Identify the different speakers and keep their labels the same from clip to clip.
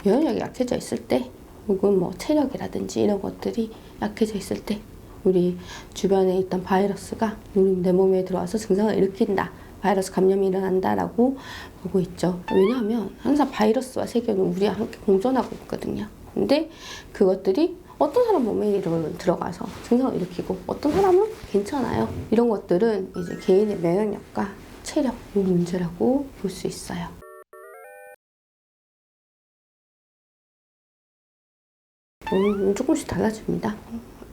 Speaker 1: 면역력이 약해져 있을 때, 혹은 뭐 체력이라든지 이런 것들이 약해져 있을 때 우리 주변에 있던 바이러스가 내 몸에 들어와서 증상을 일으킨다, 바이러스 감염이 일어난다라고 보고 있죠. 왜냐하면 항상 바이러스와 세균은 우리와 함께 공존하고 있거든요. 근데 그것들이 어떤 사람 몸에 들어가서 증상을 일으키고 어떤 사람은 괜찮아요. 이런 것들은 이제 개인의 면역력과 체력 문제라고 볼 수 있어요. 조금씩 달라집니다.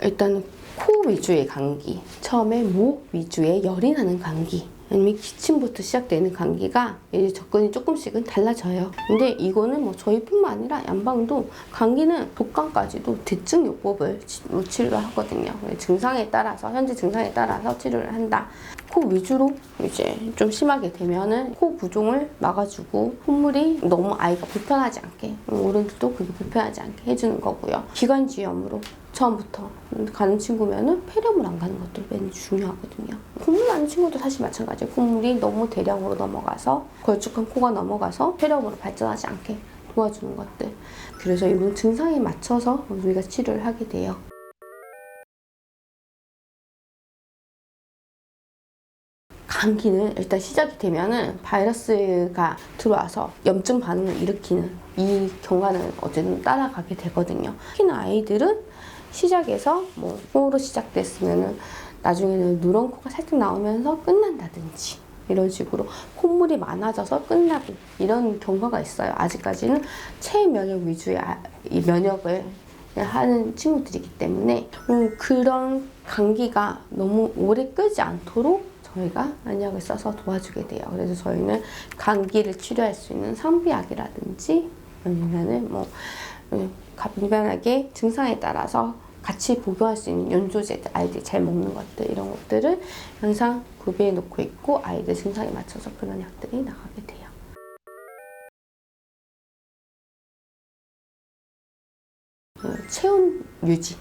Speaker 1: 일단 코 위주의 감기, 처음에 목 위주의 열이 나는 감기, 아니면 기침부터 시작되는 감기가 이제 접근이 조금씩은 달라져요. 근데 이거는 뭐 저희뿐만 아니라 양방도 감기는 독감까지도 대증요법을 치료를 하거든요. 증상에 따라서, 현재 증상에 따라서 치료를 한다. 코 위주로 이제 좀 심하게 되면은 코 부종을 막아주고 콧물이 너무 아이가 불편하지 않게, 어른들도 그게 불편하지 않게 해주는 거고요. 기관지염으로 처음부터 가는 친구면은 폐렴을 안 가는 것도 매우 중요하거든요. 콧물 나는 친구도 사실 마찬가지예요. 콧물이 너무 대량으로 넘어가서 걸쭉한 코가 넘어가서 폐렴으로 발전하지 않게 도와주는 것들. 그래서 이런 증상에 맞춰서 우리가 치료를 하게 돼요. 감기는 일단 시작이 되면은 바이러스가 들어와서 염증 반응을 일으키는 이 경과는 어쨌든 따라가게 되거든요. 특히나 아이들은 시작에서 뭐 코로 시작됐으면은 나중에는 누런 코가 살짝 나오면서 끝난다든지 이런 식으로 콧물이 많아져서 끝나고 이런 경과가 있어요. 아직까지는 체면역 위주의 이 면역을 하는 친구들이기 때문에 그런 감기가 너무 오래 끄지 않도록 저희가 안약을 써서 도와주게 돼요. 그래서 저희는 감기를 치료할 수 있는 상비약이라든지 아니면은 뭐 간편하게 증상에 따라서 같이 복용할 수 있는 연조제들, 아이들이 잘 먹는 것들, 이런 것들을 항상 구비해 놓고 있고 아이들 증상에 맞춰서 그런 약들이 나가게 돼요. 체온 유지.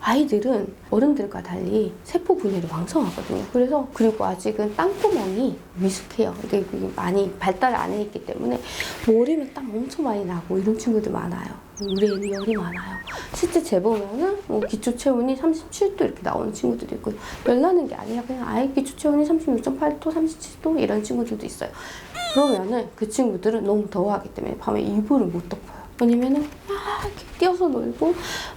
Speaker 1: 아이들은 어른들과 달리 세포 분열이 왕성하거든요. 그리고 아직은 땀구멍이 미숙해요. 이게 많이 발달을 안 해있기 때문에 머리는 땀 엄청 많이 나고 이런 친구들 많아요. 우리 애는 열이 많아요. 실제 재보면은 기초 체온이 37도 이렇게 나오는 친구들도 있고, 열나는 게 아니라 그냥 아예 기초 체온이 36.8도, 37도 이런 친구들도 있어요. 그러면은 그 친구들은 너무 더워하기 때문에 밤에 이불을 못 덮어요. 아니면은 막 이렇게 뛰어서 놀고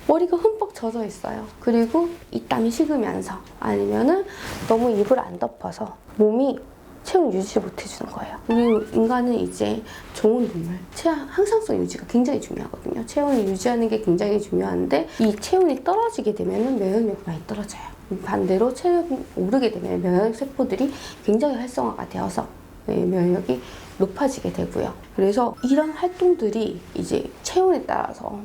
Speaker 1: 머리가 흠뻑 젖어 있어요. 그리고 이 땀이 식으면서, 아니면은 너무 이불을 안 덮어서 몸이 체온 유지를 못 해주는 거예요. 우리 인간은 이제 좋은 동물, 항상성 유지가 굉장히 중요하거든요. 체온을 유지하는 게 굉장히 중요한데 이 체온이 떨어지게 되면 면역력이 많이 떨어져요. 반대로 체온이 오르게 되면 면역 세포들이 굉장히 활성화가 되어서 면역력이 높아지게 되고요. 그래서 이런 활동들이 이제 체온에 따라서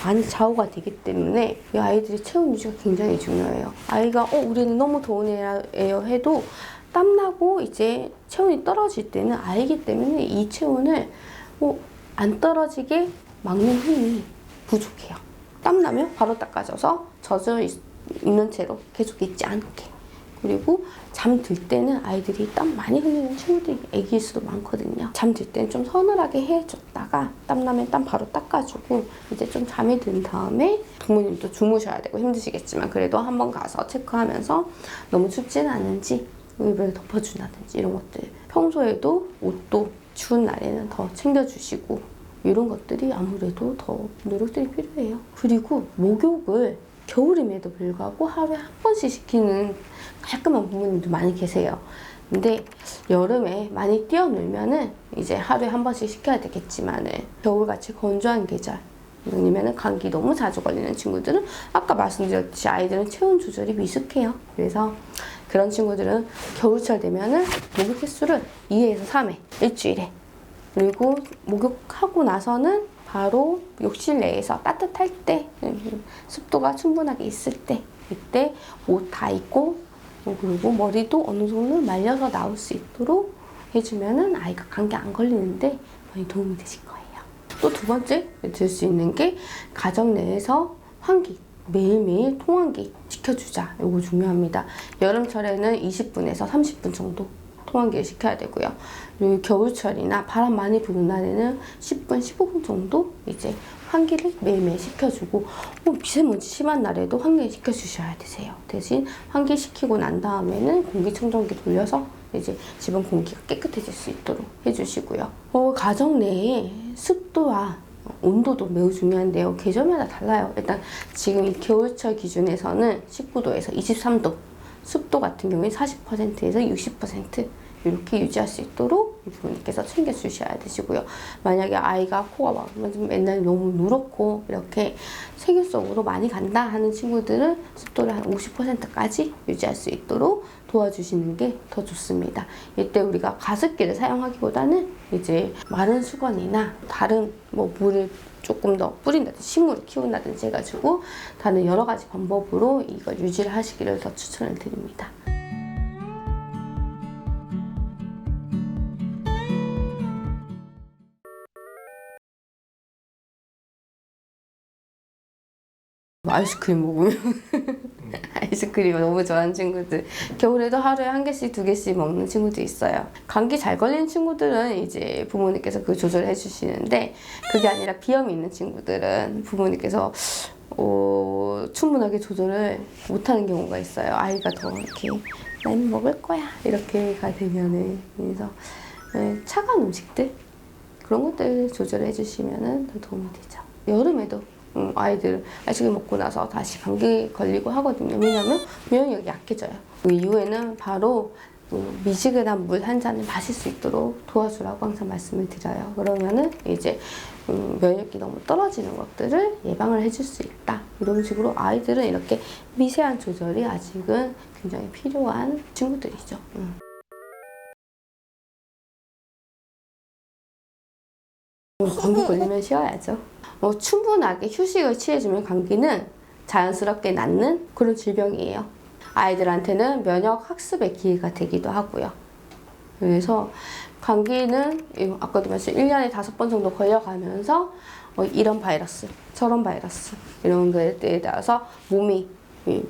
Speaker 1: 많이 좌우가 되기 때문에 이 아이들이 체온 유지가 굉장히 중요해요. 아이가 우리는 너무 더운 애예요 해도 땀나고 이제 체온이 떨어질 때는 알기 때문에 이 체온을 안 떨어지게 막는 힘이 부족해요. 땀나면 바로 닦아줘서 젖어 있는 채로 계속 있지 않게. 그리고 잠들 때는 아이들이 땀 많이 흘리는 친구들이 애기일 수도 많거든요. 잠들 때는 좀 서늘하게 해줬다가 땀나면 땀 바로 닦아주고 이제 좀 잠이 든 다음에 부모님도 주무셔야 되고 힘드시겠지만 그래도 한번 가서 체크하면서 너무 춥지는 않은지 이불을 덮어준다든지 이런 것들. 평소에도 옷도 추운 날에는 더 챙겨주시고 이런 것들이 아무래도 더 노력들이 필요해요. 그리고 목욕을 겨울임에도 불구하고 하루에 한 번씩 시키는 깔끔한 부모님도 많이 계세요. 근데 여름에 많이 뛰어놀면은 이제 하루에 한 번씩 시켜야 되겠지만은 겨울같이 건조한 계절 아니면은 감기 너무 자주 걸리는 친구들은 아까 말씀드렸듯이 아이들은 체온 조절이 미숙해요. 그래서 그런 친구들은 겨울철 되면은 목욕 횟수를 2회에서 3회 일주일에, 그리고 목욕하고 나서는 바로 욕실 내에서 따뜻할 때, 습도가 충분하게 있을 때, 이때 옷 다 입고 그리고 머리도 어느 정도 말려서 나올 수 있도록 해주면은 아이가 감기 안 걸리는데 많이 도움이 되실 거예요. 또 두 번째 들 수 있는 게 가정 내에서 환기, 매일매일 통환기 지켜주자. 이거 중요합니다. 여름철에는 20분에서 30분 정도 통환기를 시켜야 되고요. 그리고 겨울철이나 바람 많이 부는 날에는 10분, 15분 정도 이제 환기를 매일매일 시켜주고, 미세먼지 심한 날에도 환기 시켜주셔야 되세요. 대신 환기 시키고 난 다음에는 공기청정기 돌려서 이제 집안 공기가 깨끗해질 수 있도록 해주시고요. 가정 내에 습도와 온도도 매우 중요한데요. 계절마다 달라요. 일단 지금 이 겨울철 기준에서는 19도에서 23도, 습도 같은 경우에 40%에서 60% 이렇게 유지할 수 있도록 부모님께서 챙겨주셔야 되시고요. 만약에 아이가 코가 막 맨날 너무 누렇고 이렇게 세균 속으로 많이 간다 하는 친구들은 습도를 한 50%까지 유지할 수 있도록 도와주시는 게 더 좋습니다. 이때 우리가 가습기를 사용하기보다는 이제 마른 수건이나 다른 물을 조금 더 뿌린다든지 식물을 키운다든지 해가지고 다른 여러 가지 방법으로 이걸 유지를 하시기를 더 추천을 드립니다. 아이스크림 먹으면 아이스크림 너무 좋아하는 친구들, 겨울에도 하루에 1개씩 2개씩 먹는 친구도 있어요. 감기 잘 걸리는 친구들은 이제 부모님께서 그 조절해 주시는데, 그게 아니라 비염이 있는 친구들은 부모님께서 충분하게 조절을 못하는 경우가 있어요. 아이가 더 이렇게 많이 먹을 거야 이렇게가 되면은. 그래서 차가운 음식들 그런 것들 조절해 주시면 더 도움이 되죠. 여름에도 아이들 아이스크림 먹고 나서 다시 감기 걸리고 하거든요. 왜냐면 면역력이 약해져요. 그 이후에는 바로 미지근한 물 한 잔을 마실 수 있도록 도와주라고 항상 말씀을 드려요. 그러면은 이제 면역력이 너무 떨어지는 것들을 예방을 해줄 수 있다. 이런 식으로 아이들은 이렇게 미세한 조절이 아직은 굉장히 필요한 친구들이죠. 감기 걸리면 쉬어야죠. 충분하게 휴식을 취해주면 감기는 자연스럽게 낫는 그런 질병이에요. 아이들한테는 면역 학습의 기회가 되기도 하고요. 그래서 감기는 아까도 말씀 1년에 5번 정도 걸려가면서 이런 바이러스, 저런 바이러스 이런 것에 따라서 몸이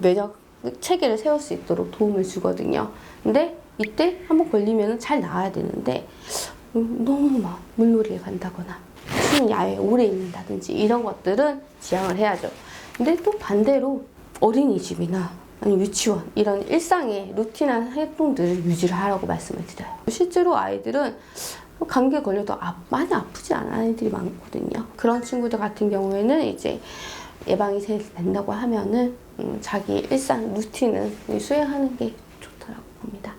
Speaker 1: 면역 체계를 세울 수 있도록 도움을 주거든요. 근데 이때 한번 걸리면 잘 나아야 되는데 너무 막 물놀이에 간다거나 야외에 오래 있는다든지 이런 것들은 지양을 해야죠. 근데 또 반대로 어린이집이나 아니면 유치원 이런 일상의 루틴한 활동들을 유지를 하라고 말씀을 드려요. 실제로 아이들은 감기에 걸려도 많이 아프지 않은 아이들이 많거든요. 그런 친구들 같은 경우에는 이제 예방이 된다고 하면은 자기 일상 루틴을 수행하는 게 좋다고 봅니다.